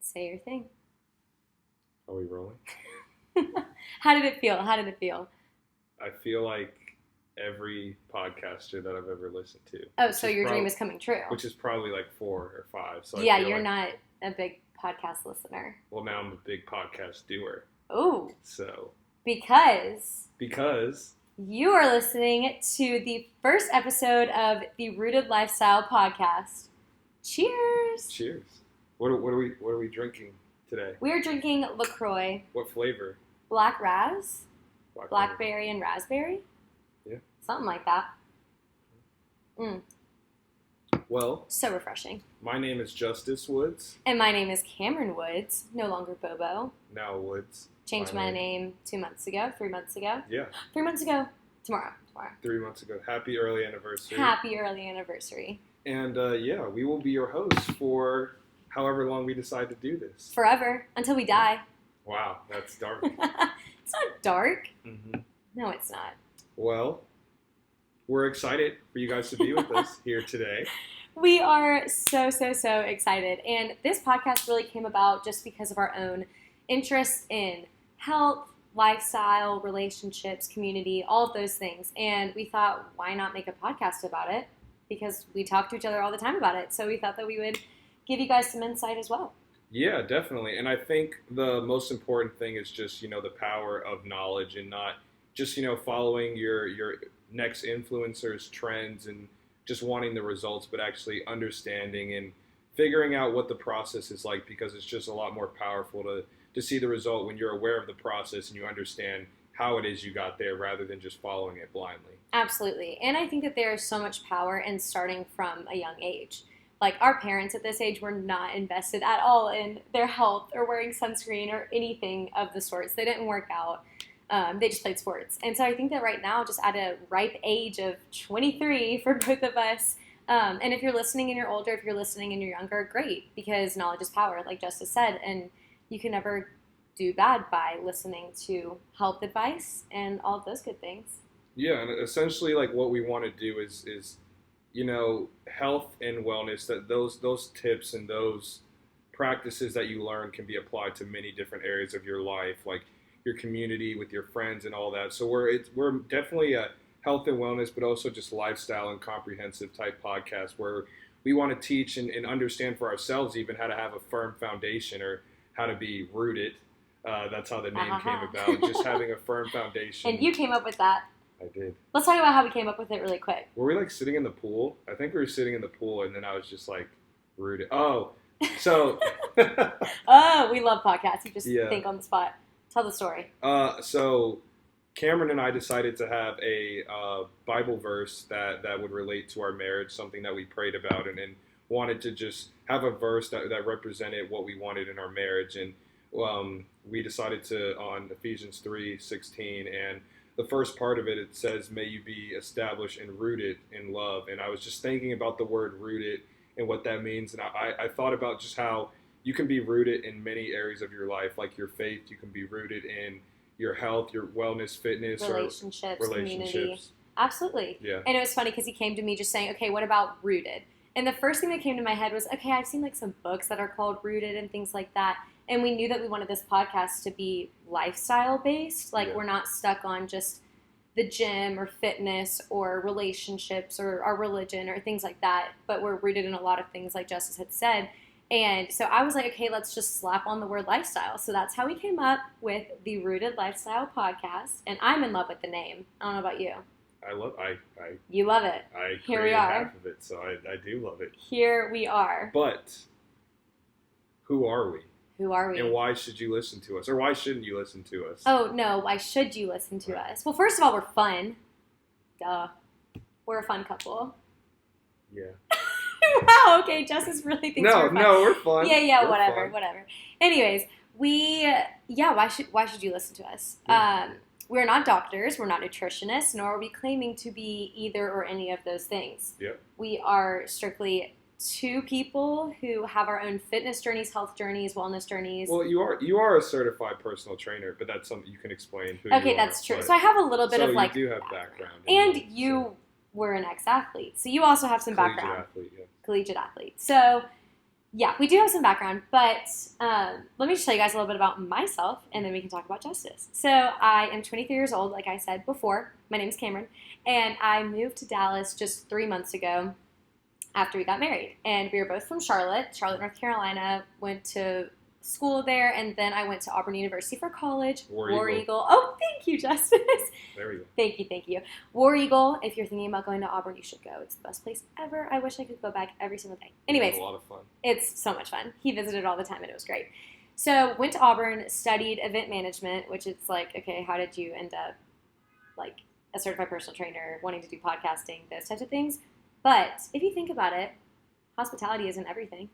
Say your thing. Are we rolling? How did it feel? I feel like every podcaster that I've ever listened to. Oh, so your dream is coming true. Which is probably like 4 or 5. So yeah, you're not a big podcast listener. Well, now I'm a big podcast doer. Ooh. So. Because. You are listening to the first episode of the Rooted Lifestyle podcast. Cheers. Cheers. What are we drinking today? We are drinking LaCroix. What flavor? Black Raz. Blackberry and raspberry. Yeah. Something like that. Well. So refreshing. My name is Justus Woods. And my name is Camryn Woods. No longer Bobo. Now Woods. Changed my name 3 months ago. Yeah. 3 months ago. Tomorrow. 3 months ago. Happy early anniversary. Happy early anniversy. And we will be your hosts for however long we decide to do this. Forever. Until we die. Wow, that's dark. It's not dark. Mm-hmm. No, it's not. Well, we're excited for you guys to be with us here today. We are so excited. And this podcast really came about just because of our own interest in health, lifestyle, relationships, community, all of those things. And we thought, why not make a podcast about it? Because we talk to each other all the time about it. So we thought that we would give you guys some insight as well. Yeah, definitely. And I think the most important thing is just, the power of knowledge and not just, following your next influencer's trends and just wanting the results, but actually understanding and figuring out what the process is like, because it's just a lot more powerful to see the result when you're aware of the process and you understand how it is you got there rather than just following it blindly. Absolutely. And I think that there is so much power in starting from a young age. Like, our parents at this age were not invested at all in their health or wearing sunscreen or anything of the sorts. They didn't work out. They just played sports. And so I think that right now, just at a ripe age of 23 for both of us, and if you're listening and you're older, if you're listening and you're younger, great, because knowledge is power, like Justus said, and you can never do bad by listening to health advice and all of those good things. Yeah, and essentially, like, what we want to do is health and wellness, that those tips and those practices that you learn can be applied to many different areas of your life, like your community, with your friends and all that. So we're definitely a health and wellness, but also just lifestyle and comprehensive type podcast where we want to teach and understand for ourselves even how to have a firm foundation or how to be rooted. That's how the name came about, just having a firm foundation. And you came up with that. I did. Let's talk about how we came up with it really quick. Were we sitting in the pool? I think we were sitting in the pool, and then I was just rooted. Oh, so. Oh, we love podcasts. You just think on the spot. Tell the story. So Camryn and I decided to have a Bible verse that would relate to our marriage, something that we prayed about, and wanted to just have a verse that represented what we wanted in our marriage. And we decided on Ephesians 3:16, and the first part of it, it says, "May you be established and rooted in love." And I was just thinking about the word rooted and what that means. And I thought about just how you can be rooted in many areas of your life, like your faith. You can be rooted in your health, your wellness, fitness, relationships, community. Absolutely. Yeah. And it was funny because he came to me just saying, okay, what about rooted? And the first thing that came to my head was, okay, I've seen some books that are called Rooted and things like that. And we knew that we wanted this podcast to be lifestyle based. We're not stuck on just the gym or fitness or relationships or our religion or things like that. But we're rooted in a lot of things, like Justus had said. And so I was like, okay, let's just slap on the word lifestyle. So that's how we came up with the Rooted Lifestyle podcast. And I'm in love with the name. I don't know about you. You love it. Here we are. Half of it, so I do love it. Here we are. But who are we? Who are we? And why should you listen to us? Or why shouldn't you listen to us? Oh, no. Why should you listen to us? Well, first of all, we're fun. Duh. We're a fun couple. Yeah. Wow, okay. Justus really thinks we're fun. No, we're fun. Yeah, we're whatever. fun. Anyways, why should you listen to us? Yeah. We're not doctors. We're not nutritionists, nor are we claiming to be either or any of those things. Yep. We are strictly two people who have our own fitness journeys, health journeys, wellness journeys. Well, you are a certified personal trainer, but that's something you can explain who you are. Okay, that's true. So I have a little bit of you do have background. And you were an ex-athlete, so you also have some background. Collegiate athlete, yeah. Collegiate athlete. So Yeah, we do have some background, but let me just tell you guys a little bit about myself, and then we can talk about Justus. So I am 23 years old, like I said before. My name is Camryn, and I moved to Dallas just 3 months ago after we got married. And we were both from Charlotte, North Carolina, went to school there, and then I went to Auburn University for college. War Eagle. Oh, thank you, Justus. There we go. Thank you. War Eagle, if you're thinking about going to Auburn, you should go. It's the best place ever. I wish I could go back every single day. Anyways. It was a lot of fun. It's so much fun. He visited all the time, and it was great. So went to Auburn, studied event management, which is like, okay, how did you end up like a certified personal trainer, wanting to do podcasting, those types of things. But if you think about it, hospitality isn't everything.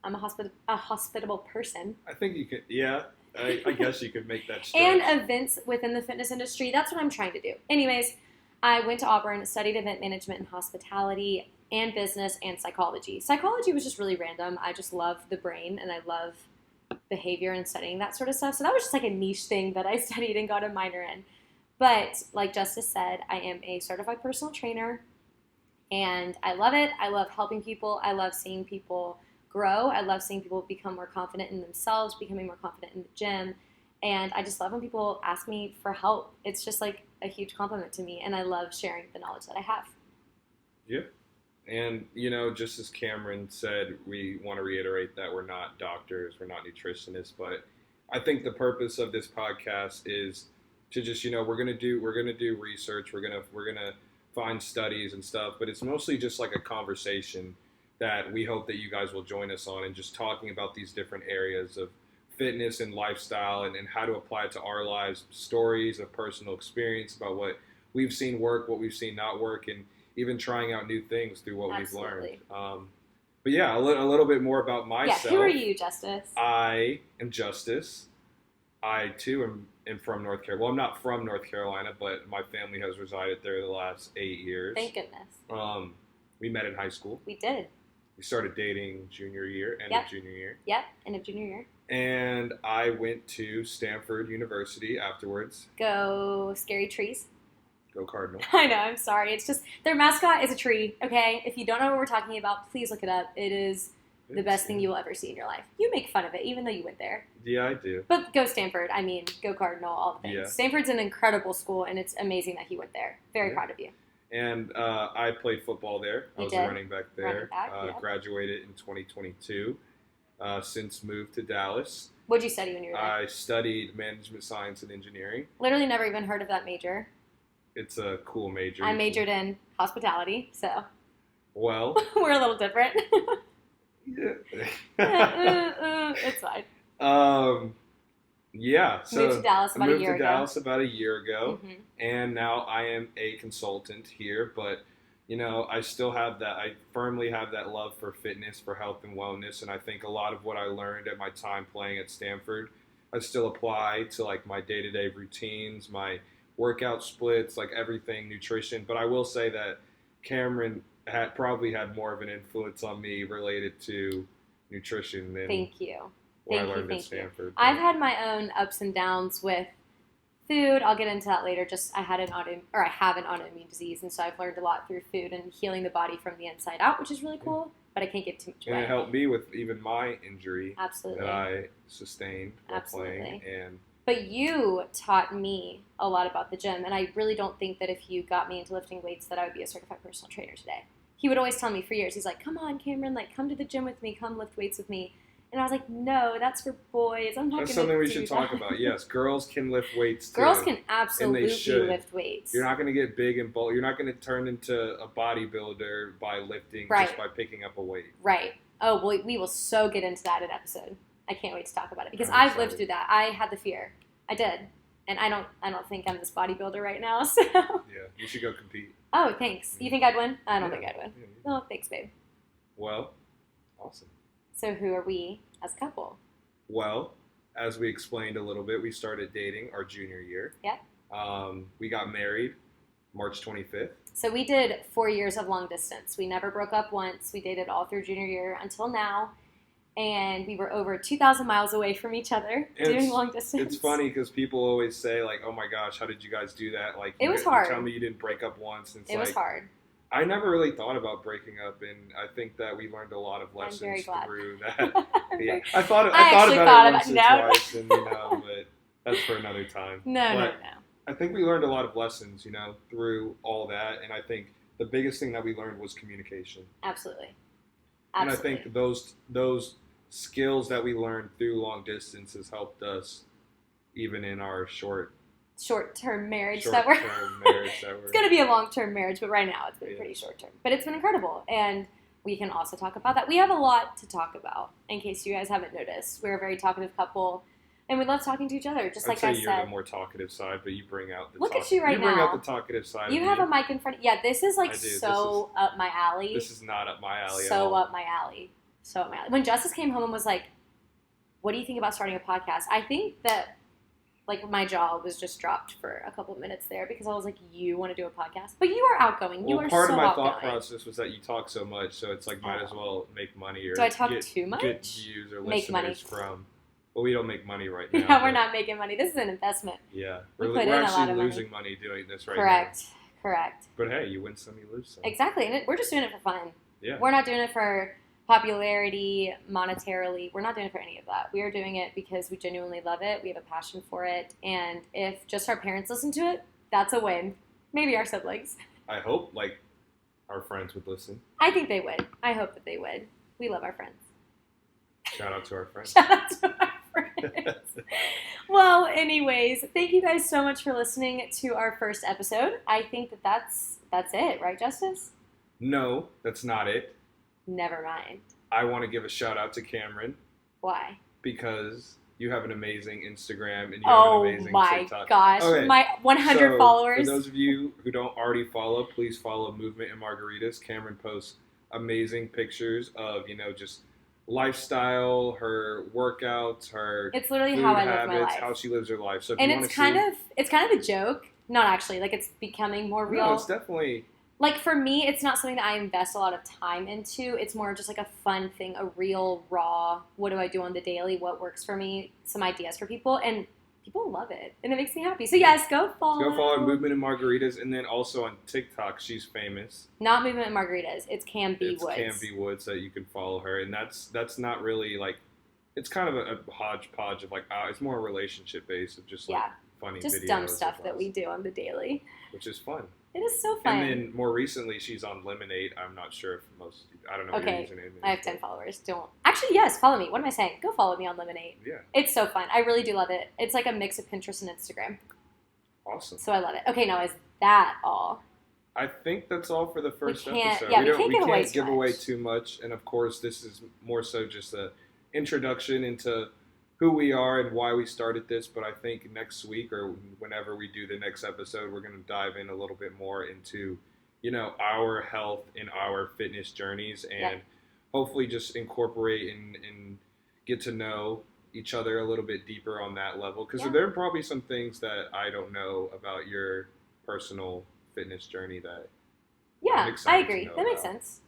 I'm a hospitable person. I think you could, yeah. I guess you could make that stretch. And events within the fitness industry. That's what I'm trying to do. Anyways, I went to Auburn, studied event management and hospitality and business and psychology. Psychology was just really random. I just love the brain and I love behavior and studying that sort of stuff. So that was just like a niche thing that I studied and got a minor in. But like Justus said, I am a certified personal trainer and I love it. I love helping people. I love seeing people grow. I love seeing people become more confident in themselves, becoming more confident in the gym. And I just love when people ask me for help. It's just like a huge compliment to me. And I love sharing the knowledge that I have. Yeah. And, just as Camryn said, we want to reiterate that we're not doctors, we're not nutritionists, but I think the purpose of this podcast is to just, we're going to do research, we're going to find studies and stuff, but it's mostly just like a conversation that we hope that you guys will join us on and just talking about these different areas of fitness and lifestyle and how to apply it to our lives, stories of personal experience about what we've seen work, what we've seen not work, and even trying out new things through what Absolutely. We've learned. But yeah, a little bit more about myself. Yeah, who are you, Justus? I am Justus. I, too, am from North Carolina. Well, I'm not from North Carolina, but my family has resided there the last 8 years. Thank goodness. We met in high school. We did. We started dating junior year, end of junior year. Yep, end of junior year. And I went to Stanford University afterwards. Go scary trees. Go Cardinal. I know, I'm sorry. It's just, their mascot is a tree, okay? If you don't know what we're talking about, please look it up. It is the best thing you will ever see in your life. You make fun of it, even though you went there. Yeah, I do. But go Stanford. I mean, go Cardinal, all the things. Yeah. Stanford's an incredible school, and it's amazing that he went there. Very proud of you. And I played football there. I was a running back there. Graduated in 2022. Since moved to Dallas. What did you study when you were there? I studied management science and engineering. Literally never even heard of that major. It's a cool major. I majored in hospitality, so. Well. We're a little different. Yeah. It's fine. Yeah. So moved to Dallas about a year ago. Moved to Dallas about a year ago. Mm-hmm. And now I am a consultant here, but I still have that. I firmly have that love for fitness, for health and wellness, and I think a lot of what I learned at my time playing at Stanford, I still apply to like my day-to-day routines, my workout splits, like everything, nutrition. But I will say that Camryn probably had more of an influence on me related to nutrition than Thank you. what I learned at Stanford. I've had my own ups and downs with food. I'll get into that later. I have an autoimmune disease, and so I've learned a lot through food and healing the body from the inside out, which is really cool. But I can't get too much away. And it helped me with even my injury Absolutely. that I sustained while playing. But you taught me a lot about the gym, and I really don't think that if you got me into lifting weights that I would be a certified personal trainer today. He would always tell me for years, he's like, come on, Camryn, like, come to the gym with me, come lift weights with me. And I was like, no, that's for boys. I'm not going to do that. That's something we should talk about. Yes, girls can lift weights too. Girls can absolutely lift weights. You're not going to get big and bulky. You're not going to turn into a bodybuilder by lifting just by picking up a weight. Right. Oh, well, we will so get into that in episode. I can't wait to talk about it because I've lived through that. I had the fear. I did. And I don't think I'm this bodybuilder right now. So. Yeah, you should go compete. Oh, thanks. You think I'd win? I don't think I'd win. Yeah. Oh, thanks, babe. Well, awesome. So who are we as a couple? Well, as we explained a little bit, we started dating our junior year. Yeah. We got married March 25th. So we did 4 years of long distance. We never broke up once. We dated all through junior year until now. And we were over 2,000 miles away from each other doing long distance. It's funny because people always say, like, oh my gosh, how did you guys do that? Like, it was hard. You tell me you didn't break up once. And it was hard. I never really thought about breaking up, and I think that we learned a lot of I'm very lessons glad. through that. Yeah, I thought actually about it once or no. twice, and but that's for another time. No. I think we learned a lot of lessons, through all that, and I think the biggest thing that we learned was communication. Absolutely. And I think those skills that we learned through long distance has helped us even in our short-term marriage it's going to be a long-term marriage, but right now it's been pretty short-term. But it's been incredible, and we can also talk about that. We have a lot to talk about, in case you guys haven't noticed. We're a very talkative couple, and we love talking to each other, just like I said. You're the more talkative side, but you bring out the Look at you right now. You bring out the talkative side. You have a mic in front of you. Yeah, this is up my alley. This is not up my alley So up my alley. So up my alley. When Justus came home and was like, what do you think about starting a podcast? I think that my jaw was just dropped for a couple of minutes there because I was like, you want to do a podcast? But you are outgoing. You are so outgoing. Part of my thought process was that you talk so much, so it's like might as well make money or do I talk too much? Get views or make money from. Well, we don't make money right now. Yeah, we're not making money. This is an investment. Yeah, we're actually losing money doing this right now. Correct. But hey, you win some, you lose some. Exactly, and we're just doing it for fun. Yeah. We're not doing it for popularity, monetarily. We're not doing it for any of that. We are doing it because we genuinely love it. We have a passion for it. And if just our parents listen to it, that's a win. Maybe our siblings. I hope, our friends would listen. I think they would. I hope that they would. We love our friends. Shout out to our friends. Shout out to our friends. Well, anyways, thank you guys so much for listening to our first episode. I think that's it, right, Justus? No, that's not it. Never mind. I want to give a shout out to Camryn. Why? Because you have an amazing Instagram and you have an amazing TikTok. Oh my gosh, okay. My 100 followers. For those of you who don't already follow, please follow Movement and Margaritas. Camryn posts amazing pictures of, just lifestyle, her workouts, her it's literally food how I habits, live my life. how she lives her life. So if and you it's kind of a joke. Not actually, it's becoming more real. No, it's definitely. For me, it's not something that I invest a lot of time into. It's more just a fun thing, a real, raw, what do I do on the daily, what works for me, some ideas for people, and people love it, and it makes me happy. So yes, go follow. Go follow Movement and Margaritas, and then also on TikTok, she's famous. Not Movement and Margaritas, it's Cam B. Woods. It's Cam B. Woods that you can follow her, and that's not really, it's kind of a hodgepodge of, it's more relationship based of just, funny just videos. Dumb stuff that we do on the daily. Which is fun. It is so fun. And then more recently, she's on Lemonade. I'm not sure if I don't know what your username is. I have 10 followers. Actually, yes, follow me. What am I saying? Go follow me on Lemonade. Yeah. It's so fun. I really do love it. It's like a mix of Pinterest and Instagram. Awesome. So I love it. Okay, now is that all? I think that's all for the first episode. Yeah, we can't give away too much. And of course, this is more so just an introduction into who we are and why we started this, but I think next week or whenever we do the next episode, we're going to dive in a little bit more into, our health and our fitness journeys and hopefully just incorporate and get to know each other a little bit deeper on that level. Because there are probably some things that I don't know about your personal fitness journey that I agree. That makes sense.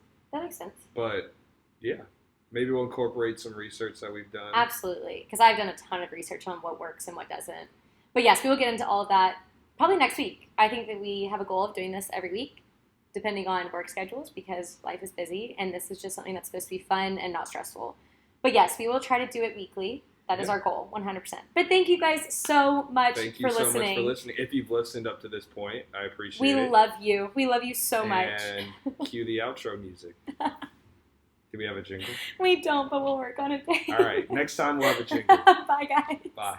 But, yeah. Maybe we'll incorporate some research that we've done. Absolutely, because I've done a ton of research on what works and what doesn't. But yes, we will get into all of that probably next week. I think that we have a goal of doing this every week, depending on work schedules, because life is busy, and this is just something that's supposed to be fun and not stressful. But yes, we will try to do it weekly. That is our goal, 100%. But thank you guys so much for listening. Thank you so much for listening. If you've listened up to this point, I appreciate it. We love you. We love you so much. And cue the outro music. Do we have a jingle? We don't, but we'll work on it. All right. Next time we'll have a jingle. Bye, guys. Bye.